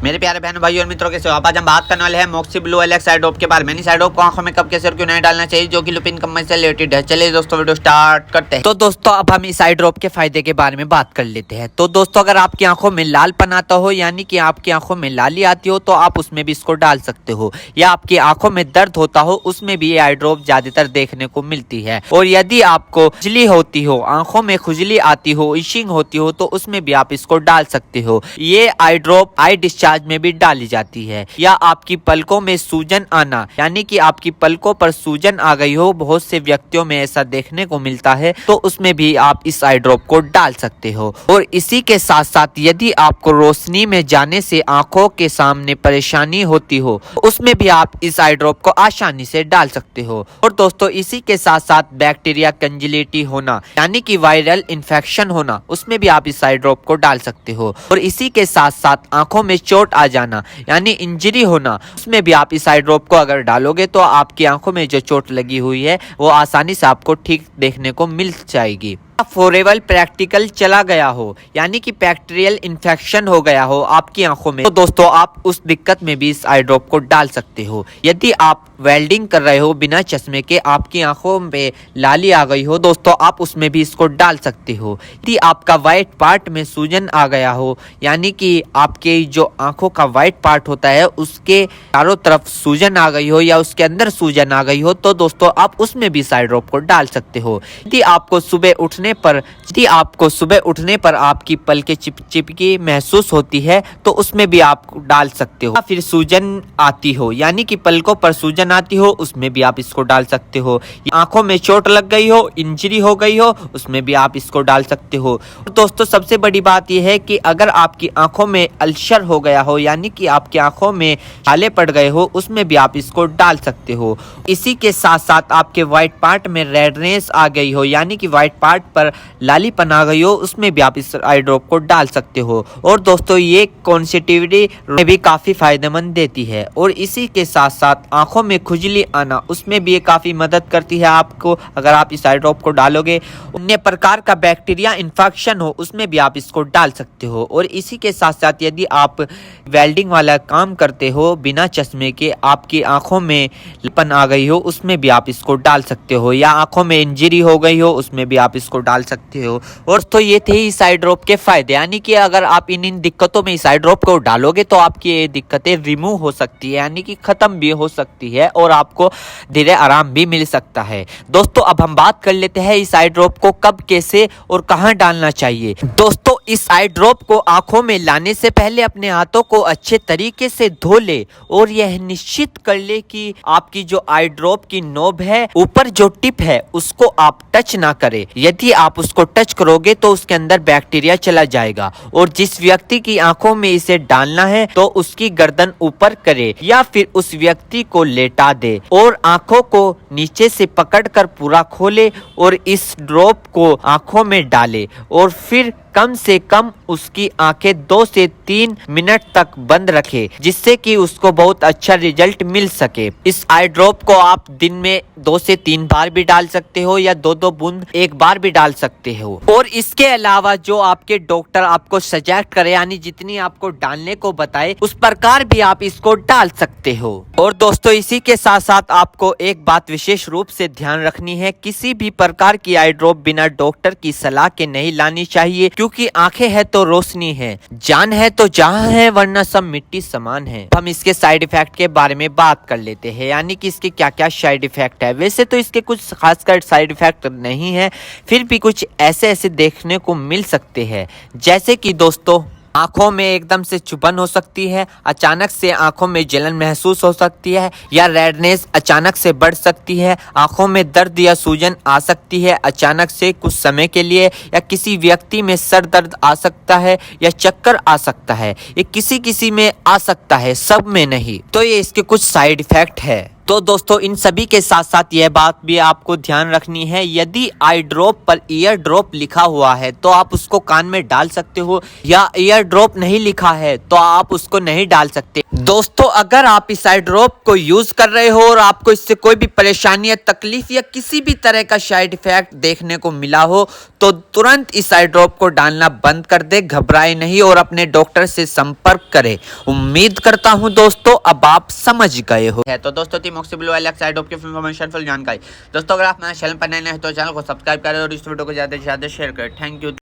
मेरे प्यारे बहन भाई और मित्रों के आज हम बात करने वाले हैं मोक्सी ब्लू एलेक्स आई ड्रॉप के बारे में। आई ड्रॉप को आंखों में कब कैसे और क्यों नहीं डालना चाहिए, जो कि लुपिन कंपनी से रिलेटेड है। चलिए दोस्तों वीडियो स्टार्ट करते हैं। तो दोस्तों अब हम इस आई ड्रॉप के फायदे के बारे में बात कर लेते हैं। तो दोस्तों अगर आपकी आंखों में लालपन आता हो, यानी कि आपकी आंखों में लाली आती हो, तो आप उसमें भी इसको डाल सकते हो। या आपकी आंखों में दर्द होता हो, उसमें भी ये आई ड्रॉप ज्यादातर देखने को मिलती है। और यदि आपको खुजली होती हो, आंखों में खुजली आती हो, इशिंग होती हो, तो उसमें भी आप इसको डाल सकते हो। ये आई ड्रॉप आई डिस्चार्ज में भी डाली जाती है। या आपकी पलकों में सूजन आना, यानी कि आपकी पलकों पर सूजन आ गई हो, बहुत से व्यक्तियों में ऐसा देखने को मिलता है, तो उसमें भी आप इस आई ड्रॉप को डाल सकते हो। और इसी के साथ साथ यदि आपको रोशनी में जाने से आंखों के सामने परेशानी होती हो, उसमें भी आप इस आई ड्रॉप को आसानी से डाल सकते हो। और दोस्तों इसी के साथ साथ बैक्टीरिया कंजिलिटी होना, यानी कि वायरल इन्फेक्शन होना, उसमें भी आप इस आई ड्रॉप को डाल सकते हो। और इसी के साथ साथ आंखों में चोट आ जाना, यानी इंजरी होना, उसमें भी आप इस आई ड्रॉप को अगर डालोगे तो आपकी आंखों में जो चोट लगी हुई है वो आसानी से आपको ठीक देखने को मिल जाएगी। फॉरेबल प्रैक्टिकल चला गया हो, यानी कि बैक्टीरियल इन्फेक्शन हो गया हो आपकी आंखों में, तो दोस्तों आप उस दिक्कत में भी इस आई ड्रॉप को डाल सकते हो। यदि आप वेल्डिंग कर रहे हो बिना चश्मे के, आपकी आंखों में लाली आ गई हो, दोस्तों आप उसमें भी इसको डाल सकते हो। यदि आपका व्हाइट पार्ट में सूजन आ गया हो, यानी कि आपके जो आंखों का व्हाइट पार्ट होता है उसके चारों तरफ सूजन आ गई हो या उसके अंदर सूजन आ गई हो, तो दोस्तों आप उसमें भी इस आई ड्रॉप को डाल सकते हो। यदि आपको सुबह उठने पर आपकी पलकें चिपचिपकी महसूस होती है, तो उसमें भी आप डाल सकते हो। फिर सूजन आती हो, यानी कि पलकों पर सूजन आती हो, उसमें भी आप इसको डाल सकते हो। आंखों में चोट लग गई हो, इंजरी हो गई हो, उसमें भी आप इसको डाल सकते हो। दोस्तों सबसे बड़ी बात यह है कि अगर आपकी आंखों में अल्सर हो गया हो, यानी कि आपकी आंखों में छाले पड़ गए हो, उसमें भी आप इसको डाल सकते हो। इसी के साथ साथ आपके व्हाइट पार्ट में रेडनेस आ गई हो, यानी कि व्हाइट पार्ट पर लालीपन आ गई हो, उसमें भी आप इस आई ड्रॉप को डाल सकते हो। और दोस्तों ये कॉन्सेटिविटी में भी काफी फायदेमंद देती है। और इसी के साथ साथ आंखों में खुजली आना, उसमें भी ये काफी मदद करती है आपको। अगर आप इस आई ड्रॉप को डालोगे, अन्य प्रकार का बैक्टीरिया इन्फेक्शन हो, उसमें भी आप इसको डाल सकते हो। और इसी के साथ साथ यदि आप वेल्डिंग वाला काम करते हो बिना चश्मे के, आपकी आंखों में लालीपन आ गई हो, उसमें भी आप इसको डाल सकते हो। या आंखों में इंजरी हो गई हो, उसमें भी आप इसको डाल सकते हो। और तो ये थे इस आई ड्रॉप के फायदे, यानी कि अगर आप इन दिक्कतों में इस आई ड्रॉप को डालोगे तो आपकी ये दिक्कतें रिमूव हो सकती है, यानी कि खत्म भी हो सकती है और आपको धीरे आराम भी मिल सकता है। दोस्तों अब हम बात कर लेते हैं इस आई ड्रॉप को कब, कैसे और कहां डालना चाहिए। दोस्तों इस आई ड्रॉप को आंखों में लाने से पहले अपने हाथों को अच्छे तरीके से धो ले और यह निश्चित कर ले कि आपकी जो आई ड्रॉप की नोब है, ऊपर जो टिप है, उसको आप टच ना करें। यदि आप उसको टच करोगे तो उसके अंदर बैक्टीरिया चला जाएगा। और जिस व्यक्ति की आंखों में इसे डालना है तो उसकी गर्दन ऊपर करे या फिर उस व्यक्ति को लेटा दे और आंखों को नीचे से पकड़कर पूरा खोले और इस ड्रॉप को आंखों में डाले और फिर कम से कम उसकी आंखें 2 से 3 मिनट तक बंद रखे, जिससे कि उसको बहुत अच्छा रिजल्ट मिल सके। इस आई ड्रॉप को आप दिन में 2 से 3 बार भी डाल सकते हो या 2-2 बूंद एक बार भी डाल सकते हो। और इसके अलावा जो आपके डॉक्टर आपको सजेस्ट करे, यानी जितनी आपको डालने को बताए, उस प्रकार भी आप इसको डाल सकते हो। और दोस्तों इसी के साथ साथ आपको एक बात विशेष रूप से ध्यान रखनी है, किसी भी प्रकार की आई ड्रॉप बिना डॉक्टर की सलाह के नहीं लानी चाहिए, क्योंकि आंखें है तो रोशनी है, जान है तो जहां है, वरना सब मिट्टी समान है। हम इसके साइड इफेक्ट के बारे में बात कर लेते हैं, यानी कि इसके क्या क्या साइड इफेक्ट है। वैसे तो इसके कुछ खासकर साइड इफेक्ट नहीं है, फिर भी कुछ ऐसे देखने को मिल सकते हैं, जैसे कि दोस्तों आंखों में एकदम से चुभन हो सकती है, अचानक से आंखों में जलन महसूस हो सकती है, या रेडनेस अचानक से बढ़ सकती है, आंखों में दर्द या सूजन आ सकती है अचानक से कुछ समय के लिए, या किसी व्यक्ति में सर दर्द आ सकता है या चक्कर आ सकता है। ये किसी किसी में आ सकता है, सब में नहीं। तो ये इसके कुछ साइड इफेक्ट है। तो दोस्तों इन सभी के साथ साथ यह बात भी आपको ध्यान रखनी है, यदि आई ड्रॉप पर ईयर ड्रॉप लिखा हुआ है तो आप उसको कान में डाल सकते हो, या ईयर ड्रॉप नहीं लिखा है तो आप उसको नहीं डाल सकते। दोस्तों अगर आप इस आई ड्रॉप को यूज कर रहे हो और आपको इससे कोई भी परेशानी या तकलीफ या किसी भी तरह का साइड इफेक्ट देखने को मिला हो तो तुरंत इस आई ड्रॉप को डालना बंद कर दे, घबराए नहीं और अपने डॉक्टर से संपर्क करें। उम्मीद करता हूं दोस्तों अब आप समझ गए हो। तो दोस्तों टीमोक्सिबल आई ड्रॉप की इन्फॉर्मेशन फुल जानकारी। दोस्तों अगर आप मेरे चैनल पर नए हैं तो चैनल को सब्सक्राइब करें और इस वीडियो को ज्यादा से ज्यादा शेयर करें। Thank you.